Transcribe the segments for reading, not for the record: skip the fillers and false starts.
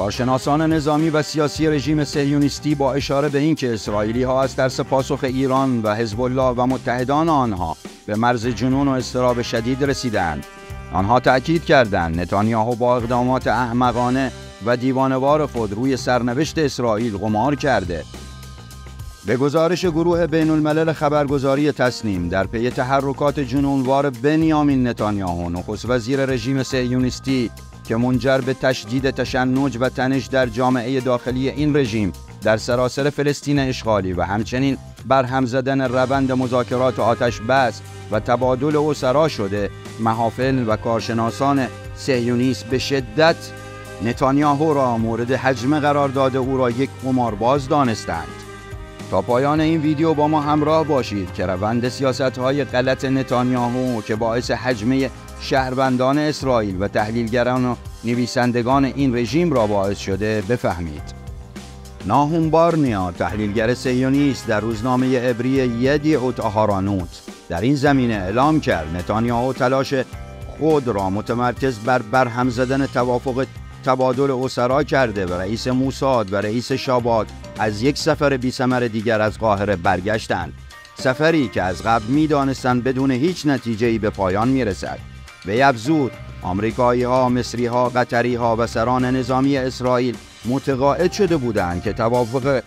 کارشناسان نظامی و سیاسی رژیم صهیونیستی با اشاره به اینکه اسرائیلی‌ها از ترس پاسخ ایران و حزب الله و متحدان آنها به مرز جنون و اضطراب شدید رسیدند، آنها تأکید کردند نتانیاهو با اقدامات احمقانه و دیوانه‌وار خود روی سرنوشت اسرائیل قمار کرده. به گزارش گروه بین الملل خبرگزاری تسنیم، در پی تحرکات جنونوار بنیامین نتانیاهو نخست وزیر رژیم صهیونیستی که منجر به تشدید تشنج و تنش در جامعه داخلی این رژیم در سراسر فلسطین اشغالی و همچنین برهم زدن روند مذاکرات آتش بس و تبادل اسرا شده، محافل و کارشناسان صهیونیست به شدت نتانیاهو را مورد هجمه قرار داده او را یک قمارباز دانستند. تا پایان این ویدیو با ما همراه باشید که روند سیاست‌های غلط نتانیاهو که باعث هجمه شهروندان اسرائیل و تحلیلگران و نویسندگان این رژیم را باعث شده بفهمید. ناهوم بارنیا، تحلیلگر صهیونیست، در روزنامه عبری یدیعوت آهارانوت در این زمینه اعلام کرد نتانیاهو تلاش خود را متمرکز بر برهم زدن توافق تبادل اسرا کرده و رئیس موساد و رئیس شاباک از یک سفر بی‌ثمر دیگر از قاهره برگشتند، سفری که از قبل می‌دانستند بدون هیچ نتیجه‌ای به پایان می‌رسد. وی افزود آمریکایی‌ها، مصری‌ها، قطری‌ها و سران نظامی اسرائیل متقاعد شده بودند که توافق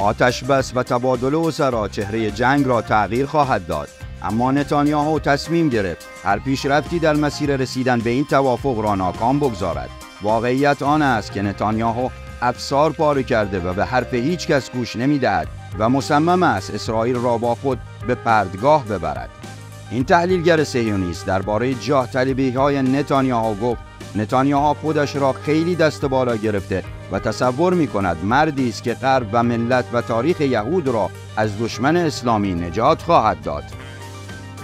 آتش بس و تبادل اسرا چهره جنگ را تغییر خواهد داد، اما نتانیاهو تصمیم گرفت هر پیشرفتی در مسیر رسیدن به این توافق را ناکام بگذارد. واقعیت آن است که نتانیاهو افسار پاره کرده و به حرف هیچ کس گوش نمی‌دهد و مصمم است اسرائیل را با خود به پردگاه ببرد. این تحلیلگر صهیونیست درباره جاه طلبی‌های نتانیاهو گفت نتانیاهو خودش را خیلی دست بالا گرفته و تصور می‌کند مردی است که غرب و ملت و تاریخ یهود را از دشمن اسلامی نجات خواهد داد.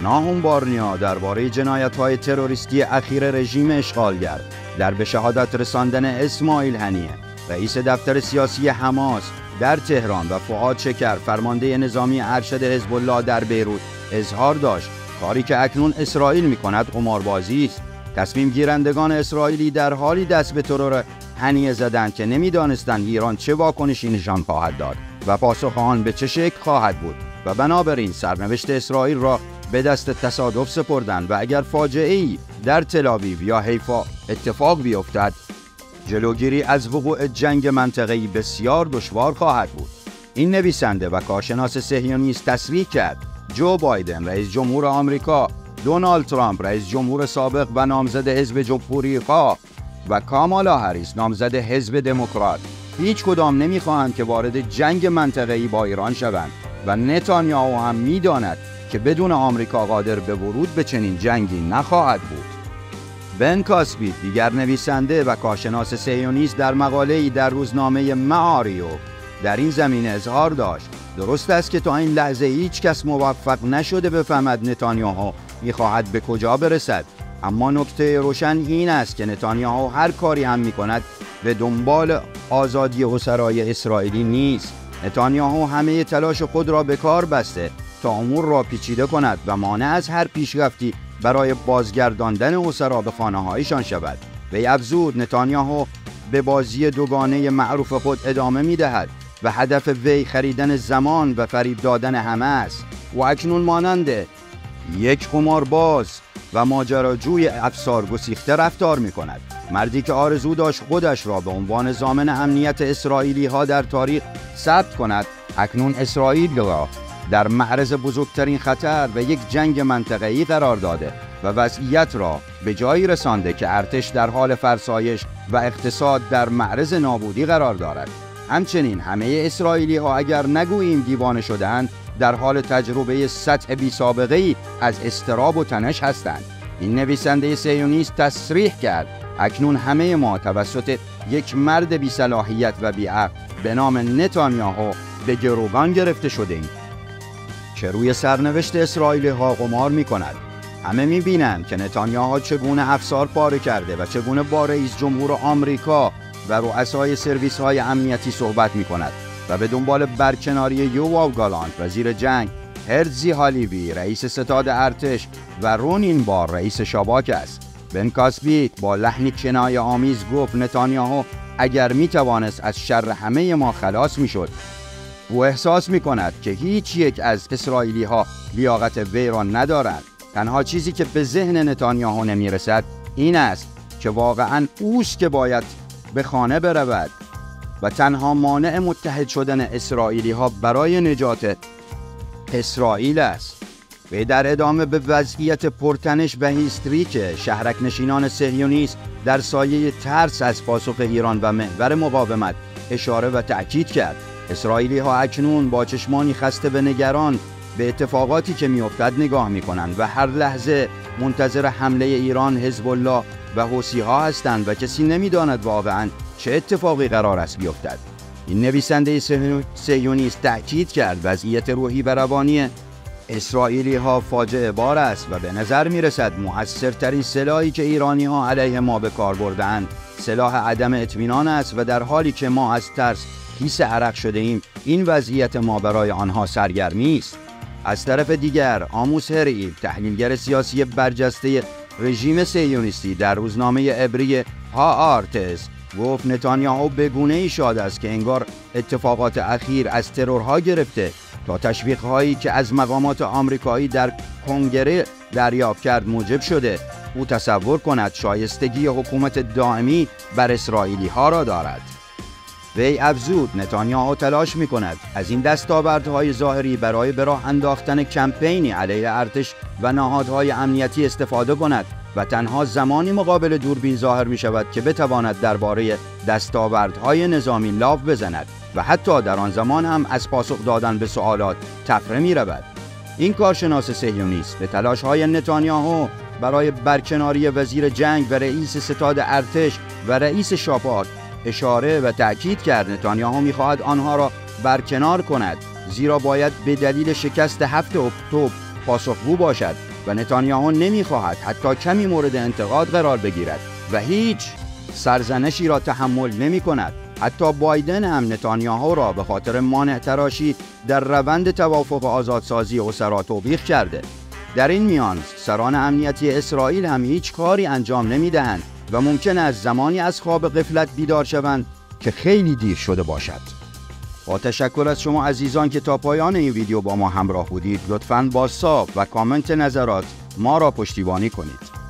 ناهوم بارنیا درباره جنایت‌های تروریستی اخیر رژیم اشغالگر در به شهادت رساندن اسماعیل هنیه، رئیس دفتر سیاسی حماس در تهران و فؤاد شکر، فرمانده نظامی ارشد حزب الله در بیروت، اظهار داشت کاری که اکنون اسرائیل می‌کند قماربازی است. تصمیم گیرندگان اسرائیلی در حالی دست به ترور هنیه زدند که نمی‌دانستند ایران چه واکنشی نشان خواهد داد و پاسخ آن به چه شکل خواهد بود و بنابراین سرنوشت اسرائیل را به دست تصادف سپردند و اگر فاجعه‌ای در تل‌آویو یا حیفا اتفاق بیفتد جلوگیری از وقوع جنگ منطقه‌ای بسیار دشوار خواهد بود. این نویسنده و کارشناس صهیونیست تصریح کرد جو بایدن رئیس جمهور آمریکا، دونالد ترامپ رئیس جمهور سابق و نامزد حزب جمهوری‌خواه و کامالا هریس نامزد حزب دموکرات هیچ کدام نمی‌خواهند که وارد جنگ منطقه‌ای با ایران شوند و نتانیاهو هم می‌داند که بدون آمریکا قادر به ورود به چنین جنگی نخواهد بود. بن کاسبی، دیگر نویسنده و کارشناس صهیونیست، در مقاله‌ای در روزنامه معاریو در این زمینه اظهار داشت درست است که تا این لحظه هیچ کس موفق نشده بفهمد نتانیاهو می‌خواهد به کجا برسد، اما نکته روشن این است که نتانیاهو هر کاری هم می‌کند به دنبال آزادی اسرای اسرائیلی نیست. نتانیاهو همه تلاش خود را به کار بسته تا امور را پیچیده کند و مانع از هر پیشرفتی برای بازگرداندن اسرا به خانه‌هایشان شود. وی افزود نتانیاهو به بازی دوگانه معروف خود ادامه می‌دهد و هدف وی خریدن زمان و فریب دادن همه است و اکنون مانند یک قمارباز و ماجراجوی افسار گسیخته رفتار می‌کند. مردی که آرزو داشت خودش را به عنوان ضامن امنیت اسرائیلی‌ها در تاریخ ثبت کند، اکنون اسرائیل را در معرض بزرگترین خطر و یک جنگ منطقه‌ای قرار داده و وضعیت را به جایی رسانده که ارتش در حال فرسایش و اقتصاد در معرض نابودی قرار دارد. همچنین همه اسرائیلی‌ها اگر نگوییم دیوانه شدند در حال تجربه سطح بی‌سابقه‌ای از اضطراب و تنش هستند. این نویسنده صهیونیست تصریح کرد اکنون همه ما توسط یک مرد بی‌صلاحیت و بی‌عقل به نام نتانیاهو به گروگان گرفته شده‌ایم که روی سرنوشت اسرائیلی‌ها قمار می‌کند. همه می‌بینند که نتانیاهو چگونه افسار پاره کرده و چگونه با رئیس جمهور آمریکا و رؤسای سرویس‌های امنیتی صحبت می‌کند و به دنبال برکناری یوآو گالانت وزیر جنگ، هرزی هالیوی رئیس ستاد ارتش و رونین بار رئیس شاباک است. بن کاسبی با لحنی کنایه‌آمیز گفت نتانیاهو اگر می توانست از شر همه ما خلاص می شد. او احساس می کند که هیچ یک از اسرائیلی ها لیاقت وی را ندارد. تنها چیزی که به ذهن نتانیاهو نمی رسد این است که واقعا اوست که باید به خانه برود و تنها مانع متحد شدن اسرائیلی ها برای نجات اسرائیل است. و در ادامه به وضعیت پرتنش و هیستریک شهرک نشینان صهیونیست در سایه ترس از پاسخ ایران و محور مقاومت اشاره و تأکید کرد. اسرائیلی ها اکنون با چشمانی خسته و نگران به اتفاقاتی که میافتد نگاه میکنند و هر لحظه منتظر حمله ایران، حزب الله و حوثی ها هستند و کسی نمیداند واقعا چه اتفاقی قرار است بیفتد. این نویسنده صهیونیست تأکید کرد وضعیت روحی و روانی اسرائیلی ها فاجعه بار است و به نظر می رسد مؤثرترین سلاحی که ایرانی ها علیه ما به کار بردند سلاح عدم اطمینان است و در حالی که ما از ترس خیس عرق شده ایم این وضعیت ما برای آنها سرگرمی است. از طرف دیگر آموس هریل تحلیلگر سیاسی برجسته رژیم صهیونیستی در روزنامه عبری هآرتس گفت نتانیاهو به گونه‌ای شاد است که انگار اتفاقات اخیر از ترورها گرفته تا تشویق‌هایی که از مقامات آمریکایی در کنگره دریافت کرد موجب شده او تصور کند شایستگی حکومت دائمی بر اسرائیلی ها را دارد. وی افزود نتانیاهو تلاش می‌کند از این دستاوردهای ظاهری برای به راه انداختن کمپینی علیه ارتش و نهادهای امنیتی استفاده کند و تنها زمانی مقابل دوربین ظاهر می شود که بتواند درباره دستاوردهای نظامی لاف بزند و حتی در آن زمان هم از پاسخ دادن به سوالات تفره می رود. این کارشناس صهیونیست به تلاش‌های نتانیاهو برای برکناری وزیر جنگ و رئیس ستاد ارتش و رئیس شاپاک اشاره و تأکید کرد. نتانیاهو می‌خواهد آنها را برکنار کند زیرا باید به دلیل شکست 7 اکتبر پاسخگو باشد و نتانیاهو نمی‌خواهد حتی کمی مورد انتقاد قرار بگیرد و هیچ سرزنشی را تحمل نمی‌کند. حتی بایدن هم نتانیاهو را به خاطر مانع تراشی در روند توافق آزادسازی اسرا توبیخ کرده. در این میان سران امنیتی اسرائیل هم هیچ کاری انجام نمی‌دهند و ممکن است زمانی از خواب غفلت بیدار شوند که خیلی دیر شده باشد. با تشکر از شما عزیزان که تا پایان این ویدیو با ما همراه بودید. لطفاً با ساب و کامنت نظرات ما را پشتیبانی کنید.